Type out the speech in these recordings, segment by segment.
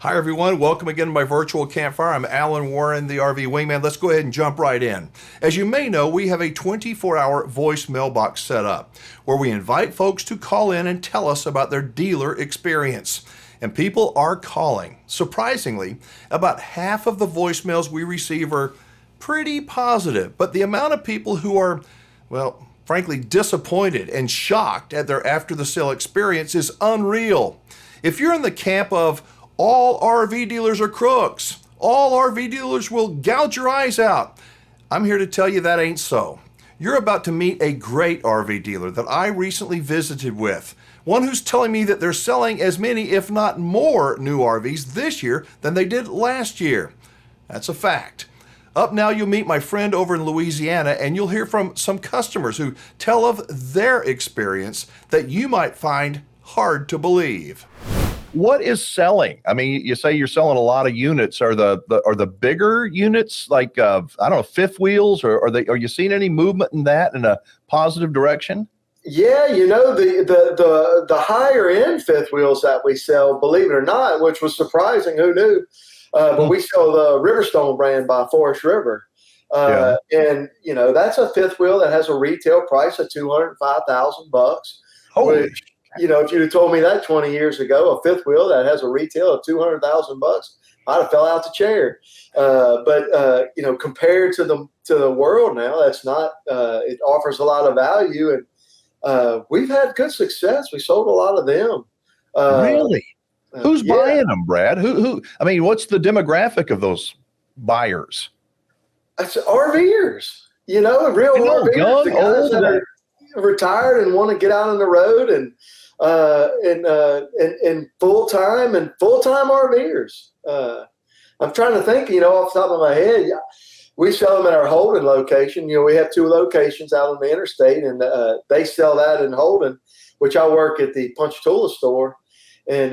Hi, everyone. Welcome again to my virtual campfire. I'm Alan Warren, the RV Wingman. Let's go ahead and jump right in. As you may know, we have a 24-hour voice mailbox set up where we invite folks to call in and tell us about their dealer experience. And people are calling. Surprisingly, about half of the voicemails we receive are pretty positive, but the amount of people who are, well, frankly, disappointed and shocked at their after the sale experience is unreal. If you're in the camp of all RV dealers are crooks, all RV dealers will gouge your eyes out, I'm here to tell you that ain't so. You're about to meet a great RV dealer that I recently visited with. One who's telling me that they're selling as many, if not more, new RVs this year than they did last year. That's a fact. Up now, you'll meet my friend over in Louisiana, and you'll hear from some customers who tell of their experience that you might find hard to believe. What is selling? I mean, you say you're selling a lot of units. Are the bigger units like I don't know, fifth wheels, or are you seeing any movement in that in a positive direction? Yeah, the higher end fifth wheels that we sell, believe it or not, which was surprising, who knew? But we sell the Riverstone brand by Forest River, and that's a fifth wheel that has a retail price of $205,000. Holy! Which, if you'd have told me that 20 years ago, a fifth wheel that has a retail of $200,000, I'd have fell out the chair. But compared to the world now, that's not. It offers a lot of value, and we've had good success. We sold a lot of them. Really? Who's buying them, Brad? Who? I mean, what's the demographic of those buyers? It's RVers. Real RVers, young, the guys old, that are retired and want to get out on the road and full-time RVers. I'm trying to think, off the top of my head. We sell them at our Holden location. We have two locations out on the interstate, and they sell that in Holden, which I work at the Ponchatoula store. And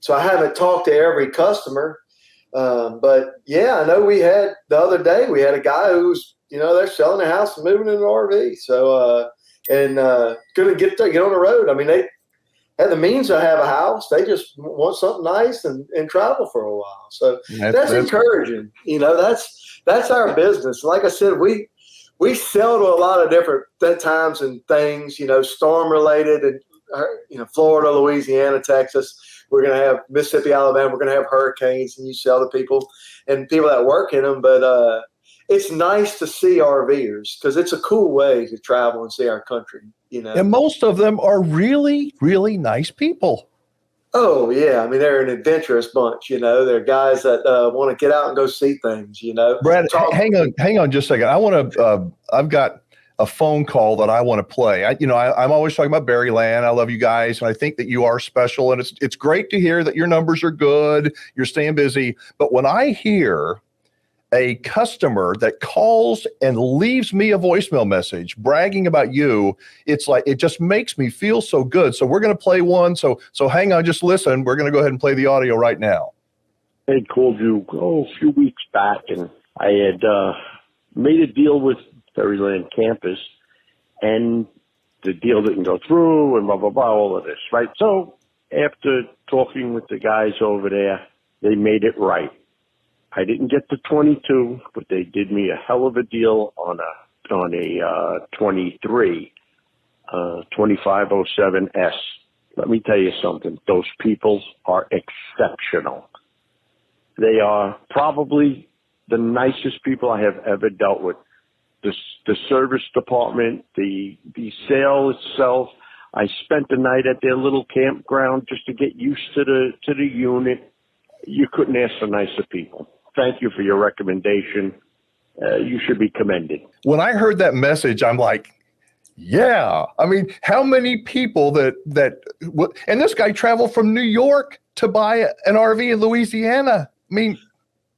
so I haven't talked to every customer. But yeah, I know the other day we had a guy who's, they're selling a house and moving in an RV. So, going to get on the road. I mean, they have the means to have a house. They just want something nice and travel for a while. So that's encouraging. That's our business. Like I said, we sell to a lot of different times and things, storm related, and Florida, Louisiana, Texas. We're going to have Mississippi, Alabama. We're going to have hurricanes, and you sell to people and people that work in them. But it's nice to see RVers because it's a cool way to travel and see our country. And most of them are really, really nice people. Oh yeah, I mean they're an adventurous bunch. They're guys that want to get out and go see things. Brad, hang on just a second. I want to. I've got a phone call that I want to play. I'm always talking about Berryland. I love you guys, and I think that you are special. And it's great to hear that your numbers are good. You're staying busy. But when I hear a customer that calls and leaves me a voicemail message bragging about you, it's like it just makes me feel so good. So we're going to play one. So hang on, just listen. We're going to go ahead and play the audio right now. I had called you a few weeks back, and I had made a deal with Berryland Campus, and the deal didn't go through, and blah, blah, blah, all of this, right? So after talking with the guys over there, they made it right. I didn't get the 22, but they did me a hell of a deal on a 23, 2507S. Let me tell you something. Those people are exceptional. They are probably the nicest people I have ever dealt with. The service department, the sale itself. I spent the night at their little campground just to get used to the unit. You couldn't ask for nicer people. Thank you for your recommendation. You should be commended. When I heard that message, I'm like, yeah. I mean, how many people and this guy traveled from New York to buy an RV in Louisiana. I mean,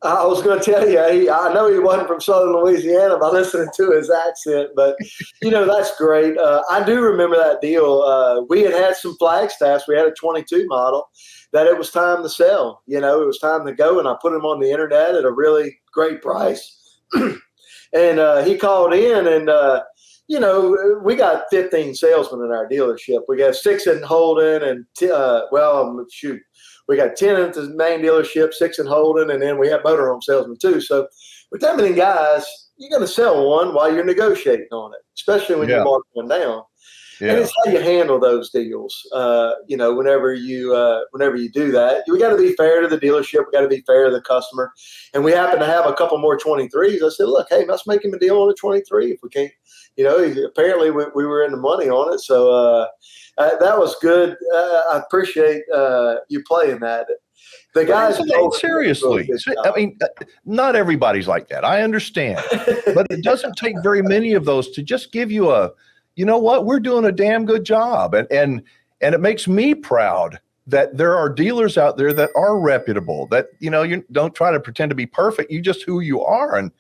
I was going to tell you, I know he wasn't from Southern Louisiana by listening to his accent, but, that's great. I do remember that deal. We had some Flagstaffs. We had a 22 model that it was time to sell. It was time to go, and I put them on the internet at a really great price. And he called in, and you know, we got 15 salesmen in our dealership. We got 6 in Holden and, we got 10 at the main dealership, 6 in Holden, and then we have motorhome salesmen too. So with that many guys, you're going to sell one while you're negotiating on it, especially when you're marking one down. Yeah. And it's how you handle those deals. You know, whenever you do that, we got to be fair to the dealership. We got to be fair to the customer. And we happen to have a couple more 23s. I said, look, hey, let's make him a deal on a 23 if we can't. You know, apparently we were in the money on it. So that was good. I appreciate you playing that. The guys, seriously, I mean, not everybody's like that. I understand, but it doesn't take very many of those to just give you a, you know what, we're doing a damn good job. And it makes me proud that there are dealers out there that are reputable, that, you know, you don't try to pretend to be perfect. You just who you are. And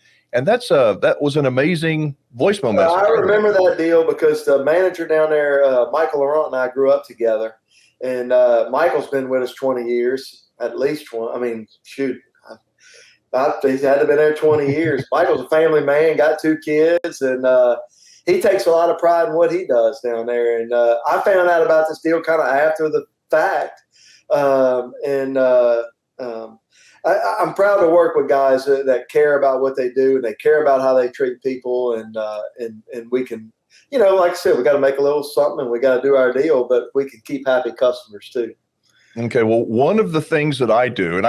that was an amazing voicemail message. I remember that deal because the manager down there, Michael Laurent, and I grew up together. And Michael's been with us 20 years, at least 20. I mean, shoot, he's had to have been there 20 years. Michael's a family man, got 2 kids, and he takes a lot of pride in what he does down there. And I found out about this deal kind of after the fact. I'm proud to work with guys that care about what they do and they care about how they treat people. And we can, you know, like I said, we got to make a little something and we got to do our deal, but we can keep happy customers too. Okay. Well, one of the things that I do, and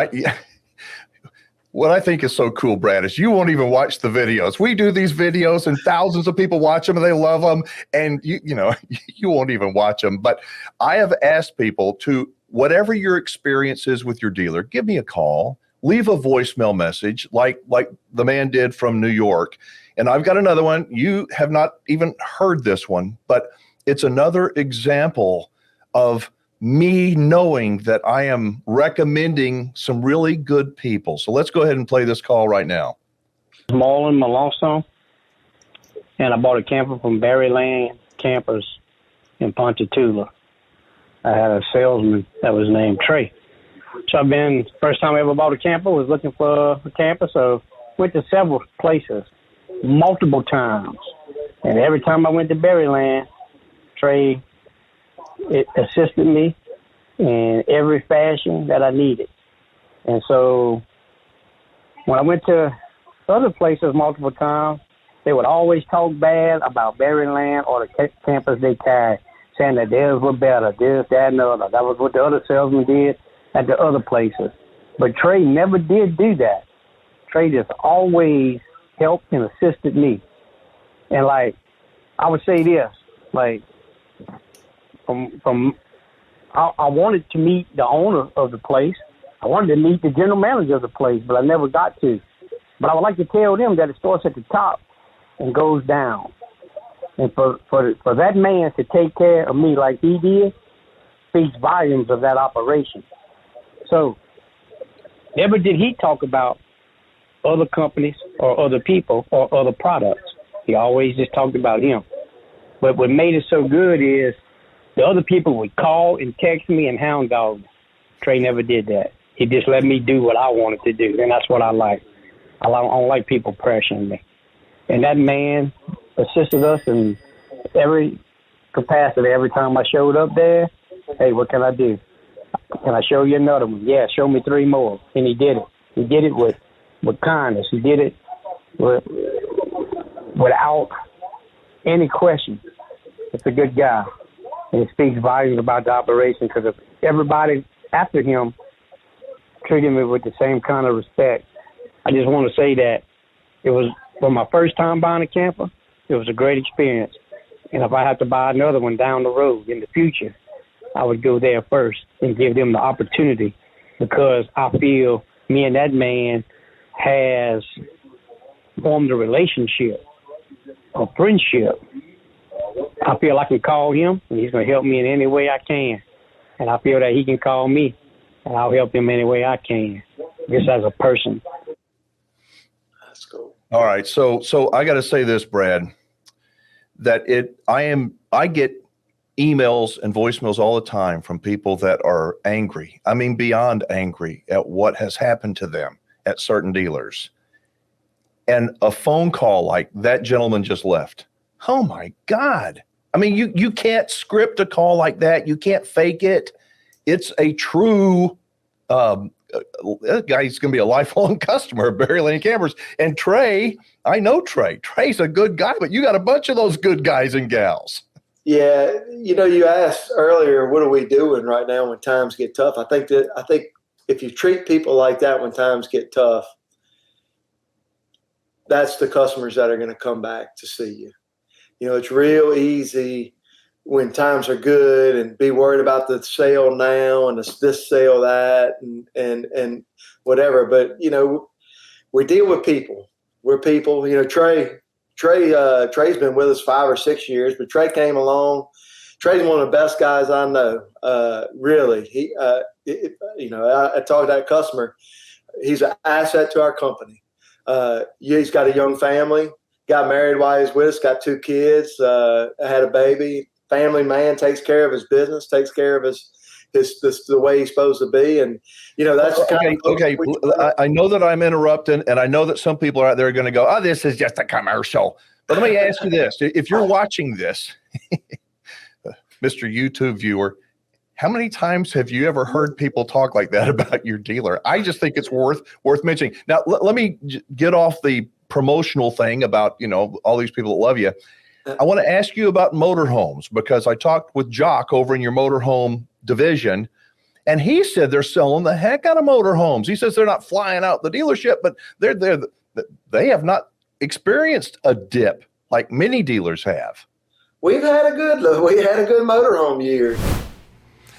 what I think is so cool, Brad, is you won't even watch the videos. We do these videos and thousands of people watch them and they love them. And you know, you won't even watch them. But I have asked people to, whatever your experience is with your dealer, give me a call, leave a voicemail message like the man did from New York. And I've got another one. You have not even heard this one, but it's another example of me knowing that I am recommending some really good people. So let's go ahead and play this call right now. Marlon Malonzo, and I bought a camper from Berryland Campers in Ponchatoula. I had a salesman that was named Trey. So first time I ever bought a camper, was looking for a camper, so went to several places, multiple times. And every time I went to Berryland, Trey assisted me in every fashion that I needed. And so when I went to other places multiple times, they would always talk bad about Berryland or the campers they carried, saying that theirs were better, this, that, and the other. That was what the other salesman did at the other places. But Trey never did do that. Trey just always helped and assisted me. And, like, I would say this, like, I wanted to meet the owner of the place. I wanted to meet the general manager of the place, but I never got to. But I would like to tell them that it starts at the top and goes down. And for that man to take care of me like he did speaks volumes of that operation. So never did he talk about other companies or other people or other products. He always just talked about him. But what made it so good is the other people would call and text me and hound dog me. Trey never did that. He just let me do what I wanted to do, and that's what I like. I don't like people pressuring me. And that man assisted us in every capacity. Every time I showed up there, hey, what can I do? Can I show you another one? Yeah, show me 3 more. And he did it. He did it with kindness. He did it without any question. It's a good guy. And it speaks volumes about the operation because if everybody after him treated me with the same kind of respect. I just want to say that it was, for my first time buying a camper, it was a great experience. And if I have to buy another one down the road in the future, I would go there first and give them the opportunity because I feel me and that man has formed a relationship, a friendship. I feel I can call him and he's going to help me in any way I can. And I feel that he can call me and I'll help him any way I can, just as a person. That's cool. All right. So I got to say this, Brad, that I get emails and voicemails all the time from people that are angry. I mean, beyond angry at what has happened to them at certain dealers. And a phone call like that gentleman just left Oh my God. I mean, you can't script a call like that. You can't fake it. It's a true, that guy's going to be a lifelong customer of Barry Lane Campers. And Trey, I know Trey. Trey's a good guy, but you got a bunch of those good guys and gals. Yeah, you asked earlier, what are we doing right now when times get tough? I think if you treat people like that when times get tough, that's the customers that are going to come back to see you. It's real easy when times are good and be worried about the sale now and this sale that and whatever. But we deal with people. We're people. Trey's been with us 5 or 6 years, but Trey came along. Trey's one of the best guys I know. Really, I talked to that customer. He's an asset to our company. He's got a young family. Got married while he's with us. Got 2 kids. Had a baby. Family man, takes care of his business. Takes care of his the way he's supposed to be. And that's okay. I know that I'm interrupting, and I know that some people are out there going to go, "Oh, this is just a commercial." But let me ask you this: if you're watching this, Mr. YouTube viewer, how many times have you ever heard people talk like that about your dealer? I just think it's worth mentioning. Now, let me get off the promotional thing about all these people that love you. I want to ask you about motorhomes, because I talked with Jock over in your motorhome division, and he said they're selling the heck out of motorhomes. He says they're not flying out the dealership, but they have not experienced a dip like many dealers have. We had a good motorhome year.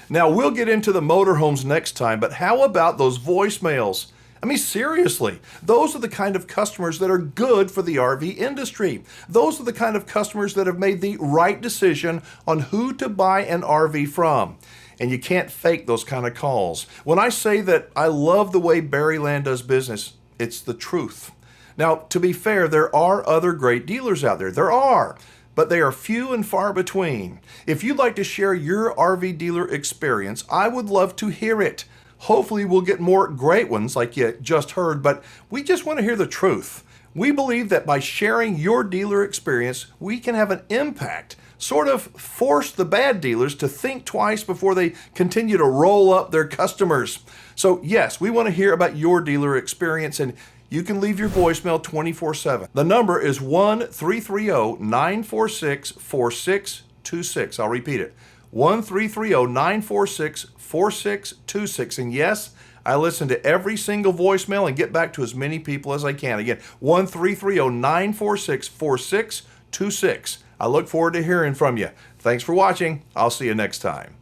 Now, we'll get into the motorhomes next time, but how about those voicemails? I mean, seriously, those are the kind of customers that are good for the RV industry. Those are the kind of customers that have made the right decision on who to buy an RV from. And you can't fake those kind of calls. When I say that I love the way Barry Land does business, it's the truth. Now, to be fair, there are other great dealers out there. There are. But they are few and far between. If you'd like to share your RV dealer experience, I would love to hear it. Hopefully we'll get more great ones like you just heard, but we just want to hear the truth. We believe that by sharing your dealer experience, we can have an impact, sort of force the bad dealers to think twice before they continue to roll up their customers. So yes, we want to hear about your dealer experience, and you can leave your voicemail 24/7. The number is 1-330-946-4626. I'll repeat it. 1-330-946-4626. And yes, I listen to every single voicemail and get back to as many people as I can. Again, 1-330-946-4626. I look forward to hearing from you. Thanks for watching. I'll see you next time.